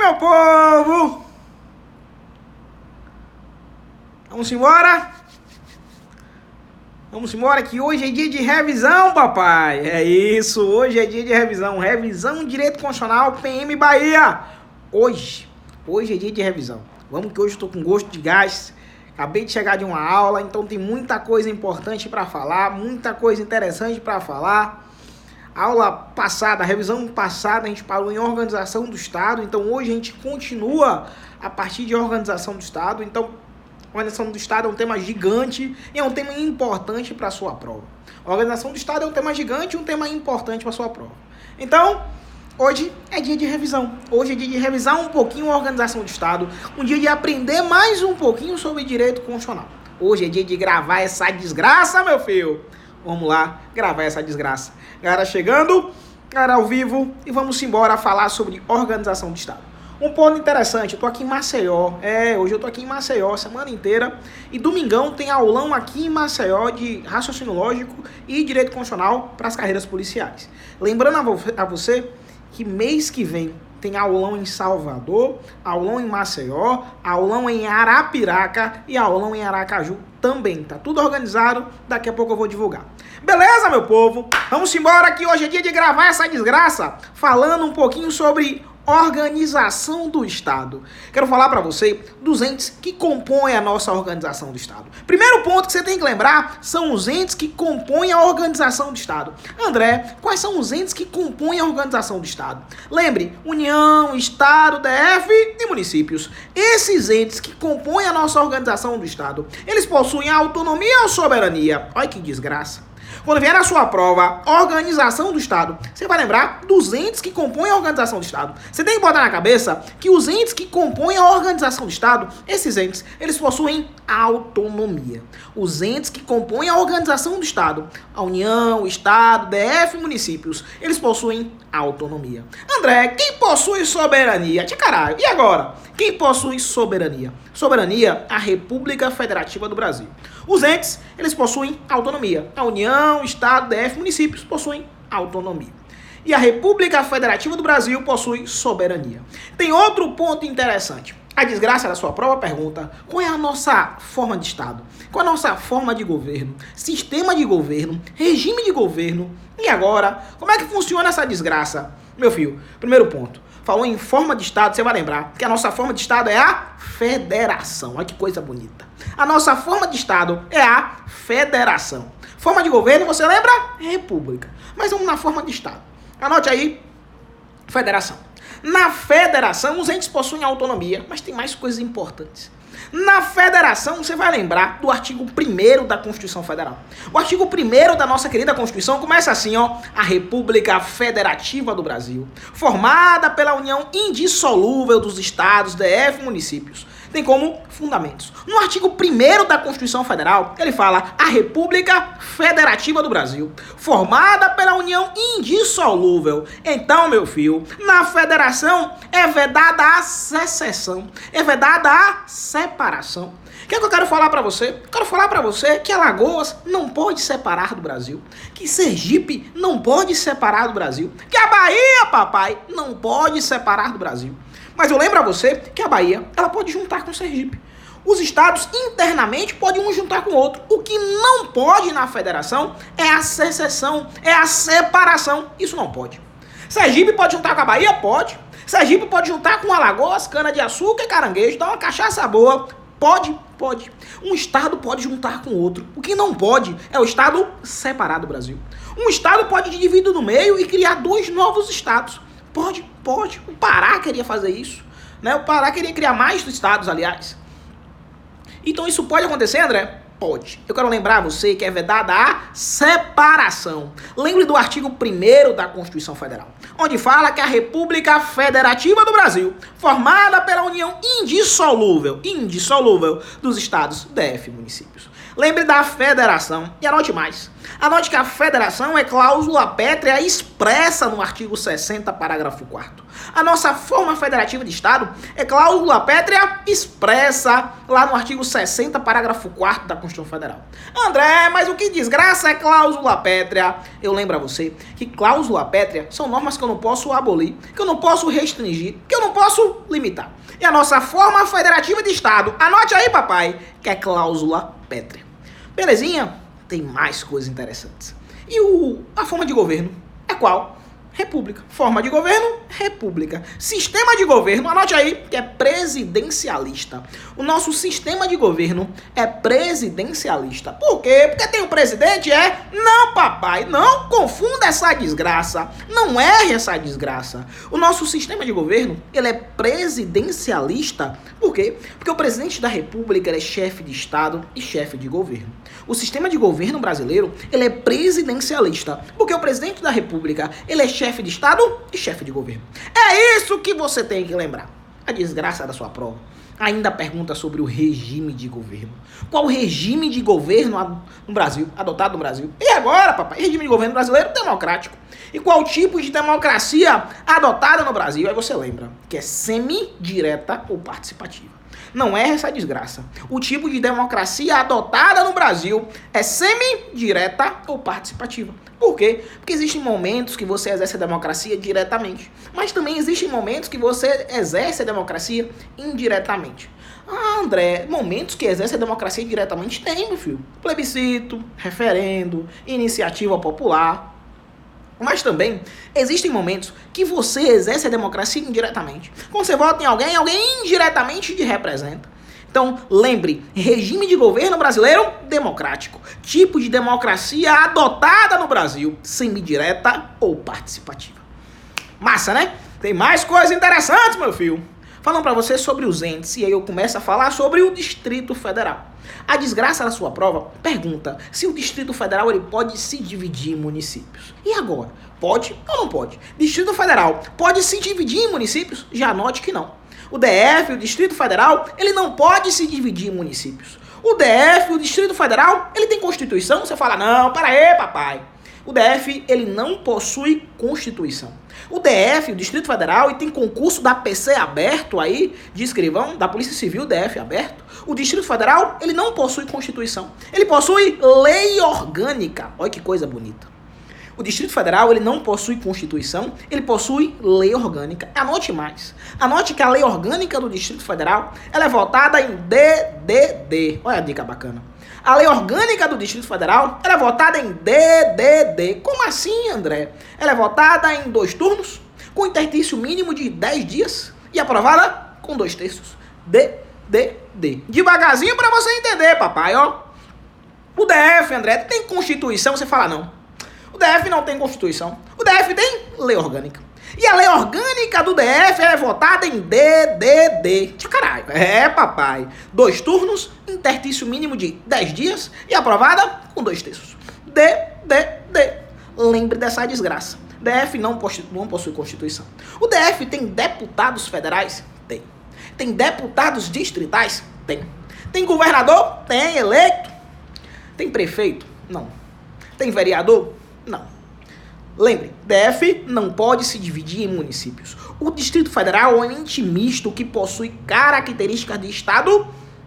meu povo! Vamos embora? Vamos embora que hoje é dia de revisão, papai. É isso, hoje é dia de revisão. Revisão Direito Constitucional PM Bahia. Hoje é dia de revisão. Vamos que hoje eu tô com gosto de gás. Acabei de chegar de uma aula, então tem muita coisa importante para falar, muita coisa interessante para falar. A aula passada, a revisão passada, a gente parou em organização do Estado, então hoje a gente continua a partir de organização do Estado. Então, organização do Estado é um tema gigante e é um tema importante para a sua prova. A organização do Estado é um tema gigante e um tema importante para a sua prova. Então, hoje é dia de revisão. Hoje é dia de revisar um pouquinho a organização do Estado, um dia de aprender mais um pouquinho sobre direito constitucional. Hoje é dia de gravar essa desgraça, meu filho. Vamos lá, gravar essa desgraça. Galera chegando, galera ao vivo, e vamos embora falar sobre organização do Estado. Um ponto interessante, eu tô aqui em Maceió, hoje eu tô aqui em Maceió a semana inteira, e domingão tem aulão aqui em Maceió de raciocínio lógico e direito constitucional para as carreiras policiais. Lembrando a você que mês que vem tem aulão em Salvador, aulão em Maceió, aulão em Arapiraca e aulão em Aracaju também. Tá tudo organizado, daqui a pouco eu vou divulgar. Beleza, meu povo? Vamos embora que hoje é dia de gravar essa desgraça, falando um pouquinho sobre organização do Estado. Quero falar para você dos entes que compõem a nossa organização do Estado. Primeiro ponto que você tem que lembrar são os entes que compõem a organização do Estado. André, quais são os entes que compõem a organização do Estado? Lembre, União, Estado, DF e municípios. Esses entes que compõem a nossa organização do Estado, eles possuem autonomia ou soberania? Olha que desgraça. Quando vier a sua prova, organização do Estado, você vai lembrar dos entes que compõem a organização do Estado. Você tem que botar na cabeça que os entes que compõem a organização do Estado, esses entes, eles possuem autonomia. Os entes que compõem a organização do Estado, a União, o Estado, DF e municípios, eles possuem autonomia. André, quem possui soberania? De caralho, e agora? Quem possui soberania? Soberania, a República Federativa do Brasil. Os entes, eles possuem autonomia. A União, Estado, DF, municípios possuem autonomia. E a República Federativa do Brasil possui soberania. Tem outro ponto interessante. A desgraça da sua prova pergunta: qual é a nossa forma de Estado? Qual é a nossa forma de governo? Sistema de governo? Regime de governo? E agora, como é que funciona essa desgraça? Meu filho, primeiro ponto. Falou em forma de Estado, você vai lembrar que a nossa forma de Estado é a federação. Olha que coisa bonita. A nossa forma de Estado é a federação. Forma de governo, você lembra? República. Mas vamos na forma de Estado. Anote aí, federação. Na federação, os entes possuem autonomia, mas tem mais coisas importantes. Na federação, você vai lembrar do artigo 1º da Constituição Federal. O artigo 1º da nossa querida Constituição começa assim, ó: a República Federativa do Brasil, formada pela união indissolúvel dos estados, DF e municípios, tem como fundamentos. No artigo 1º da Constituição Federal, ele fala: a República Federativa do Brasil, formada pela união indissolúvel. Então, meu filho, na federação é vedada a secessão, é vedada a separação. O que é que eu quero falar pra você? Eu quero falar pra você que Alagoas não pode separar do Brasil, que Sergipe não pode separar do Brasil, que a Bahia, papai, não pode separar do Brasil. Mas eu lembro a você que a Bahia, ela pode juntar com o Sergipe. Os estados internamente podem um juntar com o outro. O que não pode na federação é a secessão, é a separação. Isso não pode. Sergipe pode juntar com a Bahia? Pode. Sergipe pode juntar com Alagoas, cana-de-açúcar e caranguejo, dar uma cachaça boa. Pode, pode. Um estado pode juntar com o outro. O que não pode é o estado separar do Brasil. Um estado pode dividir no meio e criar 2 novos estados. Pode, pode. O Pará queria fazer isso, né? O Pará queria criar mais estados, aliás. Então isso pode acontecer, André? Pode. Eu quero lembrar a você que é vedada a separação. Lembre do artigo 1º da Constituição Federal, onde fala que a República Federativa do Brasil, formada pela união indissolúvel dos estados, DF e municípios. Lembre da federação e anote mais. Anote que a federação é cláusula pétrea expressa no artigo 60, parágrafo 4º. A nossa forma federativa de Estado é cláusula pétrea expressa lá no artigo 60, parágrafo 4º da Constituição Federal. André, mas o que desgraça é cláusula pétrea? Eu lembro a você que cláusula pétrea são normas que eu não posso abolir, que eu não posso restringir, que eu não posso limitar. E a nossa forma federativa de Estado, anote aí, papai, que é cláusula pétrea. Belezinha? Tem mais coisas interessantes. E a forma de governo é qual? República. Forma de governo, república. Sistema de governo, anote aí, que é presidencialista. O nosso sistema de governo é presidencialista. Por quê? Porque tem o presidente, Não, papai, não confunda essa desgraça. Não erre essa desgraça. O nosso sistema de governo, ele é presidencialista. Por quê? Porque o presidente da república é chefe de Estado e chefe de governo. O sistema de governo brasileiro, ele é presidencialista. Porque o presidente da república, ele é chefe de Estado e chefe de governo. É isso que você tem que lembrar. A desgraça da sua prova ainda pergunta sobre o regime de governo. Qual o regime de governo no Brasil, adotado no Brasil? E agora, papai? Regime de governo brasileiro democrático. E qual tipo de democracia adotada no Brasil? Aí você lembra que é semi-direta ou participativa. Não é essa desgraça. O tipo de democracia adotada no Brasil é semi-direta ou participativa. Por quê? Porque existem momentos que você exerce a democracia diretamente, mas também existem momentos que você exerce a democracia indiretamente. Ah, André, momentos que exerce a democracia diretamente tem, meu filho. Plebiscito, referendo, iniciativa popular. Mas também existem momentos que você exerce a democracia indiretamente. Quando você vota em alguém, alguém indiretamente te representa. Então, lembre, regime de governo brasileiro democrático. Tipo de democracia adotada no Brasil, semidireta ou participativa. Massa, né? Tem mais coisas interessantes, meu filho. Falando para você sobre os entes, e aí eu começo a falar sobre o Distrito Federal. A desgraça da sua prova pergunta se o Distrito Federal ele pode se dividir em municípios. E agora? Pode ou não pode? Distrito Federal pode se dividir em municípios? Já anote que não. O DF, o Distrito Federal, ele não pode se dividir em municípios. O DF, o Distrito Federal, ele tem Constituição? Você fala, não, para aí, papai. O DF, ele não possui Constituição. O DF, o Distrito Federal, e tem concurso da PC aberto aí, de escrivão, da Polícia Civil, DF aberto. O Distrito Federal, ele não possui Constituição. Ele possui lei orgânica. Olha que coisa bonita. O Distrito Federal, ele não possui Constituição, ele possui lei orgânica. Anote mais. Anote que a lei orgânica do Distrito Federal, ela é votada em DDD. Olha a dica bacana. A lei orgânica do Distrito Federal, ela é votada em DDD. Como assim, André? Ela é votada em 2 turnos, com interstício mínimo de 10 dias e aprovada com 2/3. DDD. Devagarzinho para você entender, papai, ó. O DF, André, tem Constituição? Você fala não. O DF não tem Constituição. O DF tem lei orgânica. E a lei orgânica do DF é votada em DDD. De caralho. É, papai. 2 turnos, interstício mínimo de 10 dias e aprovada com 2/3. DDD. Lembre dessa desgraça. DF não possui Constituição. O DF tem deputados federais? Tem. Tem deputados distritais? Tem. Tem governador? Tem. Eleito? Tem prefeito? Não. Tem vereador? Não. Lembre, DF não pode se dividir em municípios. O Distrito Federal é um ente misto que possui características de Estado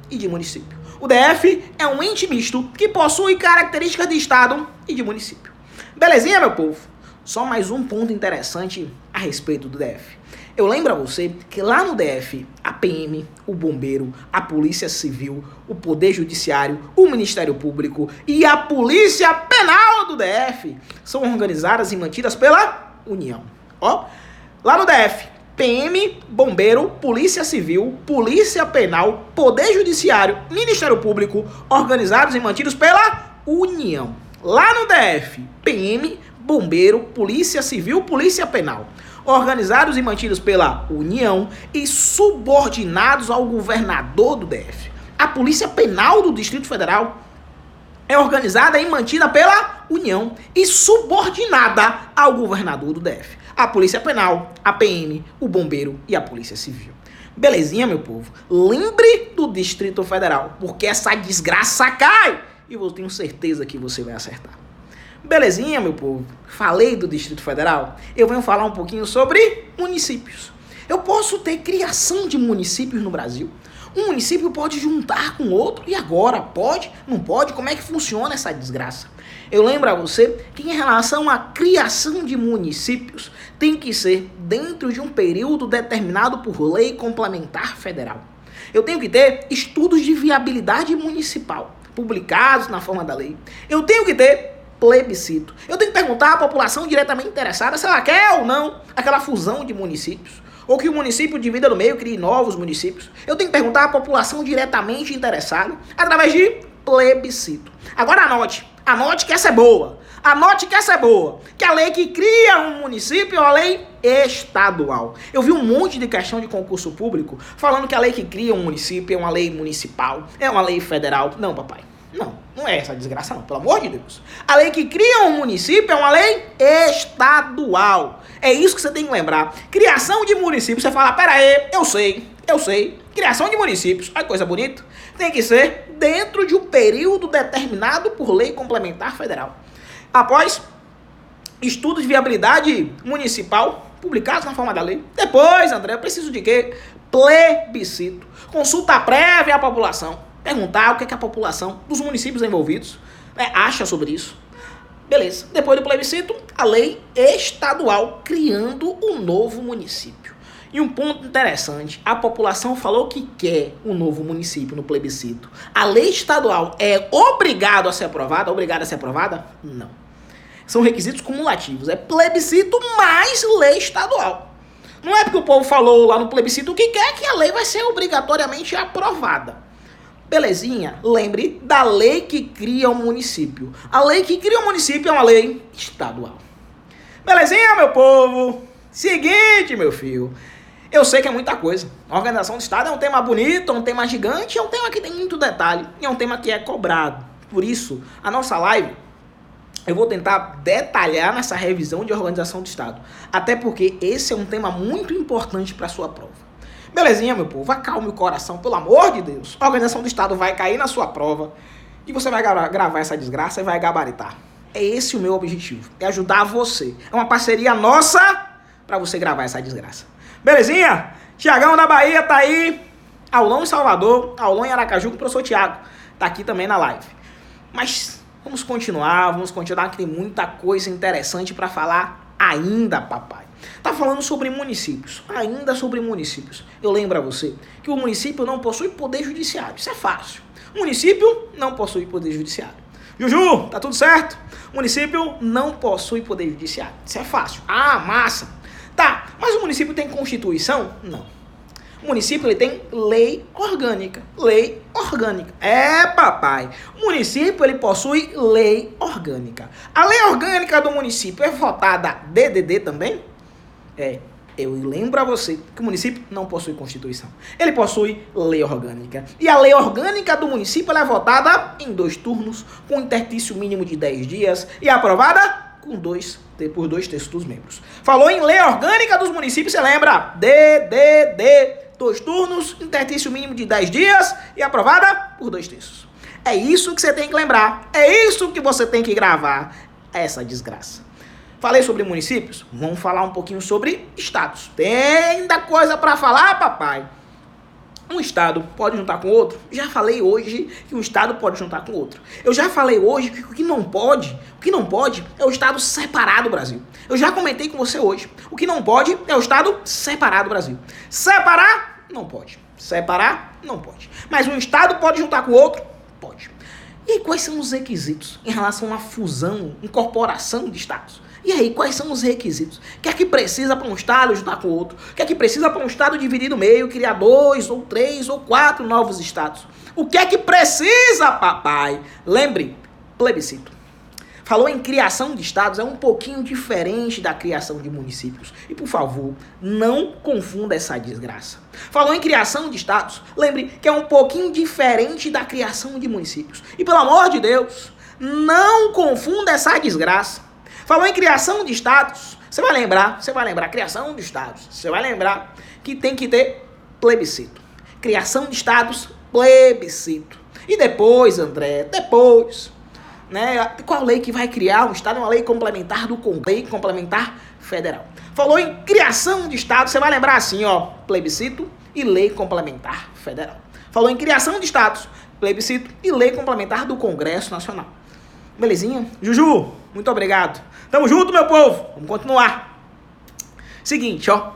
e de município. O DF é um ente misto que possui características de Estado e de município. Belezinha, meu povo? Só mais um ponto interessante a respeito do DF. Eu lembro a você que lá no DF, a PM, o bombeiro, a Polícia Civil, o Poder Judiciário, o Ministério Público e a Polícia Penal do DF são organizadas e mantidas pela União. Ó, lá no DF, PM, bombeiro, Polícia Civil, Polícia Penal, Poder Judiciário, Ministério Público, organizados e mantidos pela União. Lá no DF, PM, bombeiro, Polícia Civil, Polícia Penal, organizados e mantidos pela União e subordinados ao governador do DF. A Polícia Penal do Distrito Federal é organizada e mantida pela União e subordinada ao governador do DF. A Polícia Penal, a PM, o Bombeiro e a Polícia Civil. Belezinha, meu povo? Lembre do Distrito Federal, porque essa desgraça cai e eu tenho certeza que você vai acertar. Belezinha, meu povo? Falei do Distrito Federal. Eu venho falar um pouquinho sobre municípios. Eu posso ter criação de municípios no Brasil. Um município pode juntar com outro. E agora? Pode? Não pode? Como é que funciona essa desgraça? Eu lembro a você que em relação à criação de municípios, tem que ser dentro de um período determinado por lei complementar federal. Eu tenho que ter estudos de viabilidade municipal, publicados na forma da lei. Eu tenho que ter plebiscito. Eu tenho que perguntar à população diretamente interessada se ela quer ou não aquela fusão de municípios. Ou que o município divida no meio, crie novos municípios. Eu tenho que perguntar à população diretamente interessada através de plebiscito. Agora anote que essa é boa. Anote que essa é boa. Que a lei que cria um município é uma lei estadual. Eu vi um monte de questão de concurso público falando que a lei que cria um município é uma lei municipal, é uma lei federal. Não, papai. Não é essa desgraça não, pelo amor de Deus. A lei que cria um município é uma lei estadual. É isso que você tem que lembrar. Criação de municípios, você fala, pera aí, eu sei. Criação de municípios, olha que coisa bonita. Tem que ser dentro de um período determinado por lei complementar federal. Após estudos de viabilidade municipal publicados na forma da lei. Depois, André, eu preciso de quê? Plebiscito. Consulta prévia à população. Perguntar o que a população dos municípios envolvidos acha sobre isso. Beleza. Depois do plebiscito, a lei estadual criando um novo município. E um ponto interessante, a população falou que quer um novo município no plebiscito. A lei estadual é obrigada a ser aprovada? Não. São requisitos cumulativos. É plebiscito mais lei estadual. Não é porque o povo falou lá no plebiscito o que quer que a lei vai ser obrigatoriamente aprovada. Belezinha? Lembre da lei que cria o município. A lei que cria o município é uma lei estadual. Belezinha, meu povo? Seguinte, meu filho. Eu sei que é muita coisa. A organização do Estado é um tema bonito, é um tema gigante, é um tema que tem muito detalhe. E é um tema que é cobrado. Por isso, a nossa live, eu vou tentar detalhar nessa revisão de organização do Estado. Até porque esse é um tema muito importante para a sua prova. Belezinha, meu povo? Acalme o coração, pelo amor de Deus. A organização do Estado vai cair na sua prova e você vai gravar essa desgraça e vai gabaritar. É esse o meu objetivo, é ajudar você. É uma parceria nossa para você gravar essa desgraça. Belezinha? Tiagão da Bahia tá aí, aulão em Salvador, aulão em Aracaju com o professor Tiago. Tá aqui também na live. Mas vamos continuar que tem muita coisa interessante para falar ainda, papai. Tá falando sobre municípios, ainda sobre municípios. Eu lembro a você que o município não possui poder judiciário, isso é fácil. O município não possui poder judiciário. Juju, tá tudo certo? O município não possui poder judiciário, isso é fácil. Ah, massa. Tá, mas o município tem constituição? Não. O município ele tem lei orgânica. Lei orgânica. É, papai. O município ele possui lei orgânica. A lei orgânica do município é votada DDD também? Eu lembro a você que o município não possui Constituição. Ele possui lei orgânica. E a lei orgânica do município ela é votada em 2 turnos, com interstício mínimo de 10 dias e aprovada por 2/3 dos membros. Falou em lei orgânica dos municípios, você lembra? DDD. 2 turnos, interstício mínimo de 10 dias e aprovada por 2/3. É isso que você tem que lembrar. É isso que você tem que gravar. Essa desgraça. Falei sobre municípios? Vamos falar um pouquinho sobre estados. Tem ainda coisa para falar, papai. Um estado pode juntar com outro? Já falei hoje que um estado pode juntar com outro. Eu já falei hoje que o que não pode é o estado separar do Brasil. Eu já comentei com você hoje. O que não pode é o estado separar do Brasil. Separar, não pode. Separar, não pode. Mas um estado pode juntar com outro? Pode. E aí, quais são os requisitos em relação à fusão, incorporação de estados? E aí, quais são os requisitos? O que é que precisa para um estado juntar com o outro? O que é que precisa para um estado dividir no meio, criar 2, ou 3, ou 4 novos estados? O que é que precisa, papai? Lembre, plebiscito. Falou em criação de estados, é um pouquinho diferente da criação de municípios. E, por favor, não confunda essa desgraça. Falou em criação de estados, lembre que é um pouquinho diferente da criação de municípios. E, pelo amor de Deus, não confunda essa desgraça. Falou em criação de estados, você vai lembrar, criação de estados, você vai lembrar que tem que ter plebiscito. Criação de estados, plebiscito. E depois, André, depois, né? Qual lei que vai criar um Estado? Uma lei complementar do Congresso, lei complementar federal. Falou em criação de Estado, você vai lembrar assim, ó, plebiscito e lei complementar federal. Falou em criação de Estados, plebiscito e lei complementar do Congresso Nacional. Belezinha? Juju, muito obrigado. Tamo junto, meu povo. Vamos continuar. Seguinte, ó.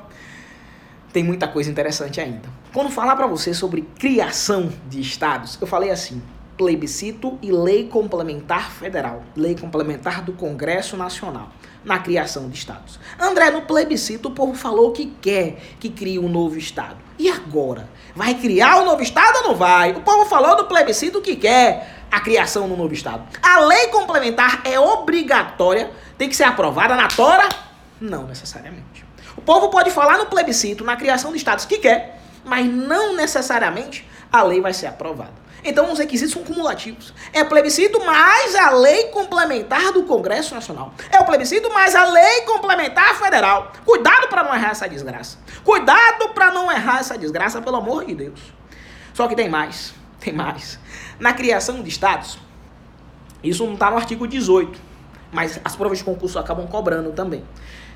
Tem muita coisa interessante ainda. Quando falar pra você sobre criação de estados, eu falei assim, plebiscito e lei complementar federal, lei complementar do Congresso Nacional, na criação de estados. André, no plebiscito o povo falou que quer que crie um novo estado. E agora? Vai criar um novo estado ou não vai? O povo falou no plebiscito que quer a criação de um novo estado. A lei complementar é obrigatória, tem que ser aprovada na tora? Não necessariamente. O povo pode falar no plebiscito, na criação de estados que quer, mas não necessariamente a lei vai ser aprovada. Então os requisitos são cumulativos. É plebiscito mais a lei complementar do Congresso Nacional. É o plebiscito mais a lei complementar federal. Cuidado para não errar essa desgraça. Cuidado para não errar essa desgraça, pelo amor de Deus. Só que tem mais. Tem mais. Na criação de estados, isso não está no artigo 18, mas as provas de concurso acabam cobrando também.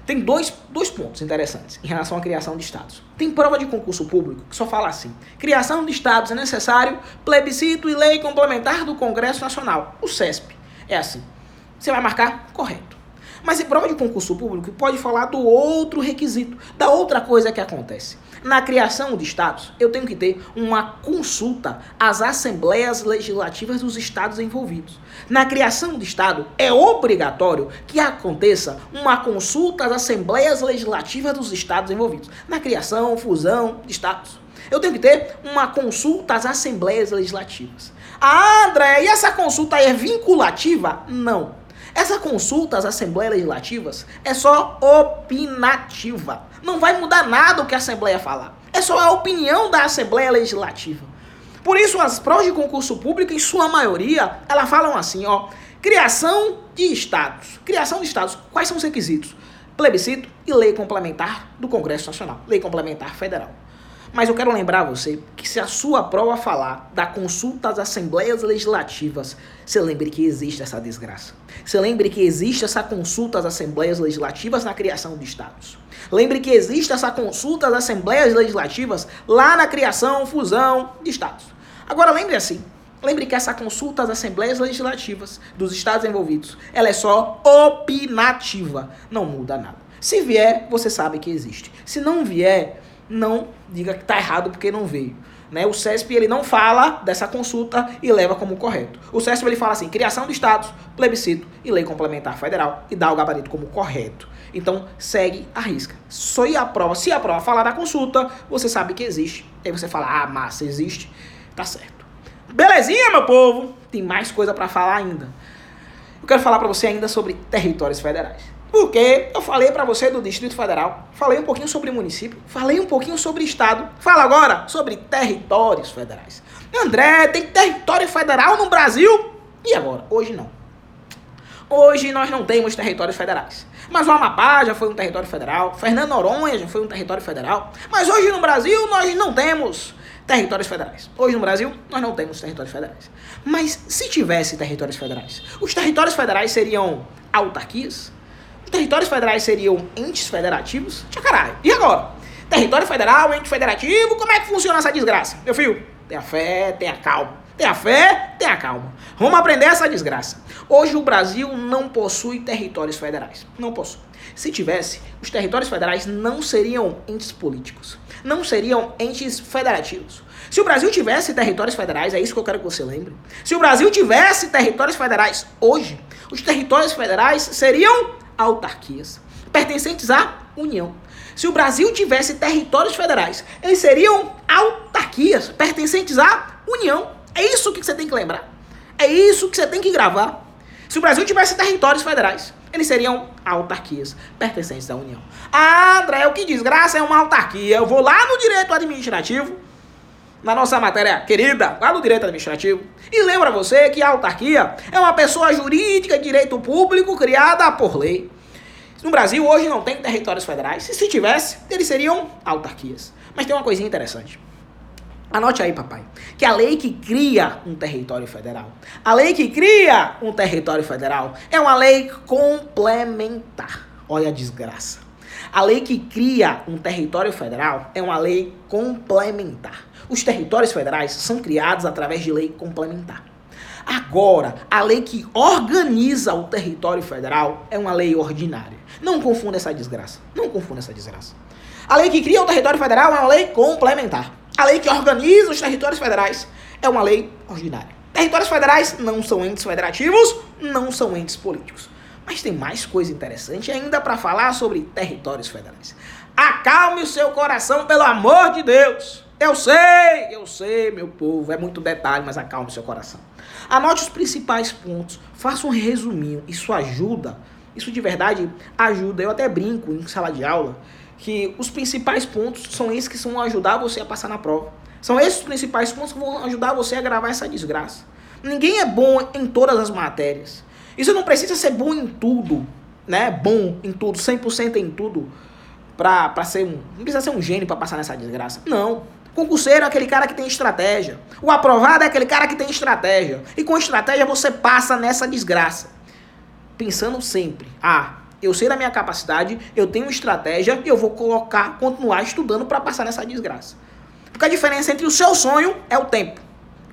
Tem dois pontos interessantes em relação à criação de estados. Tem prova de concurso público que só fala assim: criação de estados é necessário, plebiscito e lei complementar do Congresso Nacional. O CESP é assim. Você vai marcar correto. Mas em prova de concurso público pode falar do outro requisito, da outra coisa que acontece. Na criação de estados, eu tenho que ter uma consulta às assembleias legislativas dos estados envolvidos. Na criação de estado, é obrigatório que aconteça uma consulta às assembleias legislativas dos estados envolvidos. Na criação, fusão de estados, eu tenho que ter uma consulta às assembleias legislativas. Ah, André, e essa consulta aí é vinculativa? Não. Essa consulta às assembleias legislativas é só opinativa. Não vai mudar nada o que a Assembleia falar. É só a opinião da Assembleia Legislativa. Por isso, as provas de concurso público, em sua maioria, elas falam assim, ó, criação de estados. Criação de estados, quais são os requisitos? Plebiscito e lei complementar do Congresso Nacional, lei complementar federal. Mas eu quero lembrar você que se a sua prova falar da consulta às assembleias legislativas, você lembre que existe essa desgraça. Você lembre que existe essa consulta às assembleias legislativas na criação de estados. Lembre que existe essa consulta às assembleias legislativas lá na criação, fusão de estados. Agora lembre assim, lembre que essa consulta às assembleias legislativas dos estados envolvidos, ela é só opinativa, não muda nada. Se vier, você sabe que existe. Se não vier, não diga que está errado porque não veio. Né? O CESP ele não fala dessa consulta e leva como correto. O CESP ele fala assim, criação de estados, plebiscito e lei complementar federal e dá o gabarito como correto. Então segue a risca. Se a prova falar da consulta, você sabe que existe. Aí você fala, ah, massa, existe, tá certo. Belezinha, meu povo? Tem mais coisa para falar ainda. Eu quero falar para você ainda sobre territórios federais. Porque eu falei para você do Distrito Federal, falei um pouquinho sobre município, falei um pouquinho sobre estado, falo agora sobre territórios federais. André, tem território federal no Brasil? E agora? Hoje não. Hoje nós não temos territórios federais. Mas o Amapá já foi um território federal, Fernando Noronha já foi um território federal, mas hoje no Brasil nós não temos territórios federais. Hoje no Brasil nós não temos territórios federais. Mas se tivesse territórios federais, os territórios federais seriam autarquias? Os territórios federais seriam entes federativos? Tchacaralho. E agora? Território federal, ente federativo, como é que funciona essa desgraça? Meu filho, tenha fé, tenha calma. Tenha fé, tenha calma. Vamos aprender essa desgraça. Hoje o Brasil não possui territórios federais. Não possui. Se tivesse, os territórios federais não seriam entes políticos. Não seriam entes federativos. Se o Brasil tivesse territórios federais, é isso que eu quero que você lembre. Se o Brasil tivesse territórios federais hoje, os territórios federais seriam autarquias, pertencentes à União. Se o Brasil tivesse territórios federais, eles seriam autarquias, pertencentes à União. É isso que você tem que lembrar. É isso que você tem que gravar. Se o Brasil tivesse territórios federais, eles seriam autarquias, pertencentes à União. Ah, André, o que desgraça é uma autarquia. Eu vou lá no direito administrativo, na nossa matéria querida, lá no direito administrativo, e lembra você que a autarquia é uma pessoa jurídica de direito público criada por lei. No Brasil, hoje não tem territórios federais. E se tivesse, eles seriam autarquias. Mas tem uma coisinha interessante. Anote aí, papai, que a lei que cria um território federal, a lei que cria um território federal é uma lei complementar. Olha a desgraça. A lei que cria um território federal é uma lei complementar. Os territórios federais são criados através de lei complementar. Agora, a lei que organiza o território federal é uma lei ordinária. Não confunda essa desgraça. Não confunda essa desgraça. A lei que cria o território federal é uma lei complementar. A lei que organiza os territórios federais é uma lei ordinária. Territórios federais não são entes federativos, não são entes políticos. Mas tem mais coisa interessante ainda para falar sobre territórios federais. Acalme o seu coração, pelo amor de Deus. Eu sei, meu povo, é muito detalhe, mas acalme o seu coração. Anote os principais pontos, faça um resuminho, isso ajuda, isso de verdade ajuda. Eu até brinco em sala de aula que os principais pontos são esses que vão ajudar você a passar na prova. São esses os principais pontos que vão ajudar você a gravar essa desgraça. Ninguém é bom em todas as matérias. E você não precisa ser bom em tudo, né? Bom em tudo, 100% em tudo, pra ser um... Não precisa ser um gênio pra passar nessa desgraça. Não. Concurseiro é aquele cara que tem estratégia. O aprovado é aquele cara que tem estratégia. E com estratégia você passa nessa desgraça. Pensando sempre, eu sei da minha capacidade, eu tenho estratégia e eu vou continuar estudando para passar nessa desgraça. Porque a diferença entre o seu sonho é o tempo.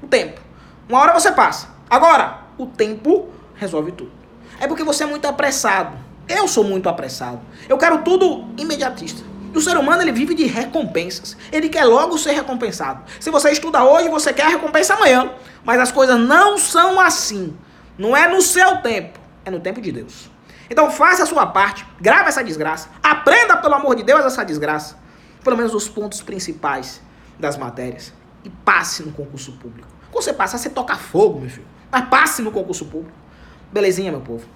O tempo. Uma hora você passa. Agora, o tempo resolve tudo. É porque você é muito apressado. Eu sou muito apressado. Eu quero tudo imediatista. E o ser humano, ele vive de recompensas. Ele quer logo ser recompensado. Se você estuda hoje, você quer a recompensa amanhã. Mas as coisas não são assim. Não é no seu tempo. É no tempo de Deus. Então faça a sua parte, grave essa desgraça, aprenda, pelo amor de Deus, essa desgraça, pelo menos os pontos principais das matérias, e passe no concurso público. Quando você passar, você toca fogo, meu filho, mas passe no concurso público. Belezinha, meu povo?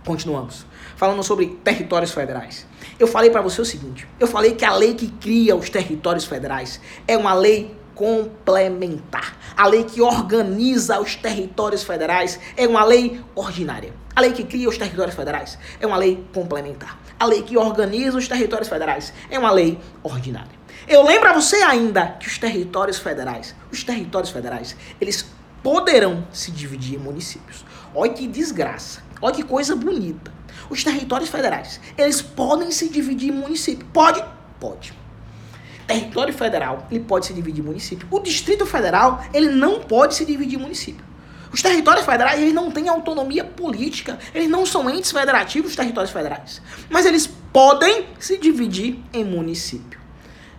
Continuamos. Falando sobre territórios federais. Eu falei para você o seguinte, eu falei que a lei que cria os territórios federais é uma lei complementar. A lei que organiza os territórios federais é uma lei ordinária. A lei que cria os territórios federais é uma lei complementar. A lei que organiza os territórios federais é uma lei ordinária. Eu lembro a você ainda que os territórios federais, eles poderão se dividir em municípios. Olha que desgraça, olha que coisa bonita. Os territórios federais, eles podem se dividir em municípios. Pode. Território federal, ele pode se dividir em município. O Distrito Federal, ele não pode se dividir em município. Os territórios federais, eles não têm autonomia política. Eles não são entes federativos, os territórios federais. Mas eles podem se dividir em município.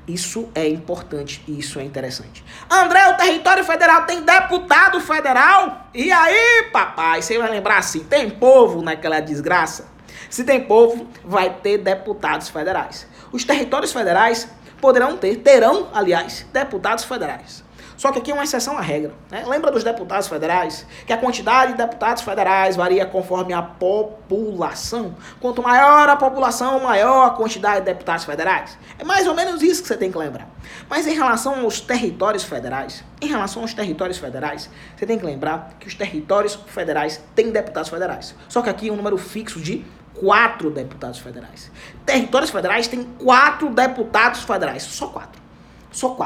Isso é importante e isso é interessante. André, o território federal tem deputado federal? E aí, papai, você vai lembrar assim, tem povo naquela desgraça? Se tem povo, vai ter deputados federais. Os territórios federais terão, aliás, deputados federais. Só que aqui é uma exceção à regra, né? Lembra dos deputados federais? Que a quantidade de deputados federais varia conforme a população. Quanto maior a população, maior a quantidade de deputados federais. É mais ou menos isso que você tem que lembrar. Mas em relação aos territórios federais, você tem que lembrar que os territórios federais têm deputados federais. Só que aqui é um número fixo de 4 deputados federais. Territórios federais têm 4 deputados federais. Só 4.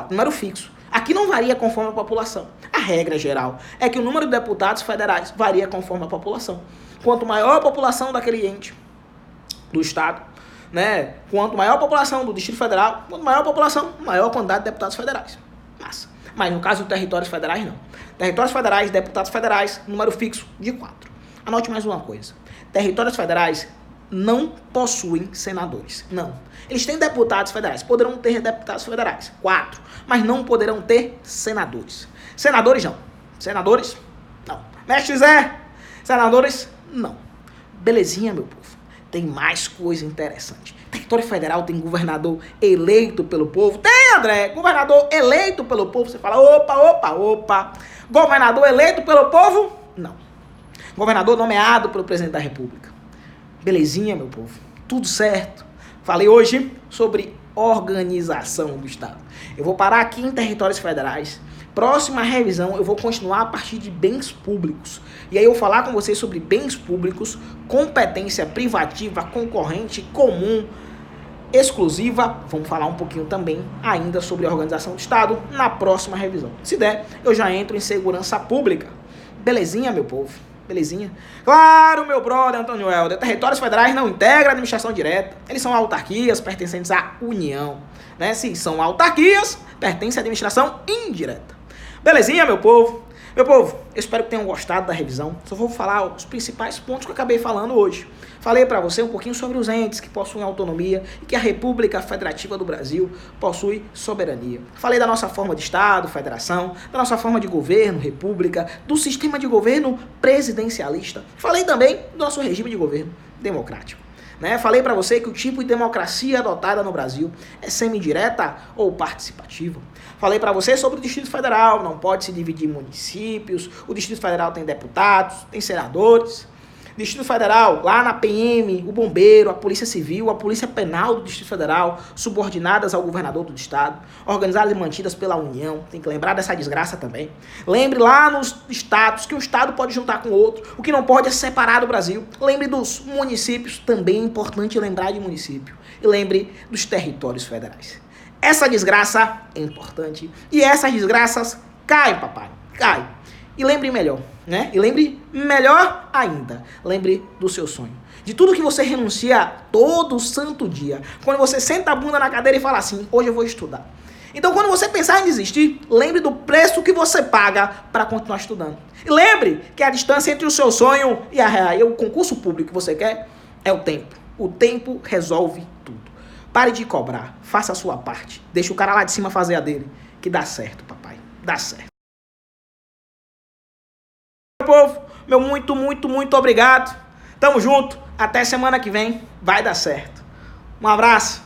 Número fixo. Aqui não varia conforme a população. A regra geral é que o número de deputados federais varia conforme a população. Quanto maior a população daquele ente, do estado, né? Quanto maior a população do Distrito Federal, quanto maior a população, maior a quantidade de deputados federais. Massa. Mas no caso dos territórios federais, não. Territórios federais, deputados federais, número fixo de 4. Anote mais uma coisa. Territórios federais não possuem senadores. Não. Eles têm deputados federais. Poderão ter deputados federais. 4. Mas não poderão ter senadores. Senadores, não. Senadores, não. Mestre Zé, senadores, não. Belezinha, meu povo. Tem mais coisa interessante. Território federal tem governador eleito pelo povo. Tem, André. Governador eleito pelo povo. Você fala, opa. Governador eleito pelo povo? Não. Governador nomeado pelo presidente da República. Belezinha, meu povo. Tudo certo. Falei hoje sobre organização do Estado. Eu vou parar aqui em territórios federais. Próxima revisão eu vou continuar a partir de bens públicos. E aí eu vou falar com vocês sobre bens públicos, competência privativa, concorrente, comum, exclusiva. Vamos falar um pouquinho também ainda sobre a organização do Estado na próxima revisão. Se der, eu já entro em segurança pública. Belezinha, meu povo? Belezinha? Claro, meu brother Antônio Helder, territórios federais não integram a administração direta. Eles são autarquias pertencentes à União. Né? Se são autarquias, pertencem à administração indireta. Belezinha, meu povo? Meu povo, eu espero que tenham gostado da revisão. Só vou falar os principais pontos que eu acabei falando hoje. Falei para você um pouquinho sobre os entes que possuem autonomia e que a República Federativa do Brasil possui soberania. Falei da nossa forma de Estado, federação, da nossa forma de governo, república, do sistema de governo presidencialista. Falei também do nosso regime de governo democrático. Né? Falei para você que o tipo de democracia adotada no Brasil é semi-direta ou participativa. Falei para você sobre o Distrito Federal, não pode se dividir em municípios, o Distrito Federal tem deputados, tem senadores. Distrito Federal, lá na PM, o bombeiro, a Polícia Civil, a Polícia Penal do Distrito Federal, subordinadas ao governador do estado, organizadas e mantidas pela União. Tem que lembrar dessa desgraça também. Lembre lá nos estados que um estado pode juntar com outro, o que não pode é separar do Brasil. Lembre dos municípios, também é importante lembrar de município. E lembre dos territórios federais. Essa desgraça é importante e essas desgraças caem, papai, caem. E lembre melhor, né? E lembre melhor ainda, lembre do seu sonho. De tudo que você renuncia todo santo dia. Quando você senta a bunda na cadeira e fala assim, hoje eu vou estudar. Então quando você pensar em desistir, lembre do preço que você paga para continuar estudando. E lembre que a distância entre o seu sonho e o concurso público que você quer é o tempo. O tempo resolve tudo. Pare de cobrar, faça a sua parte. Deixa o cara lá de cima fazer a dele, que dá certo, papai, dá certo. Povo, meu muito obrigado. Tamo junto. Até semana que vem. Vai dar certo. Um abraço.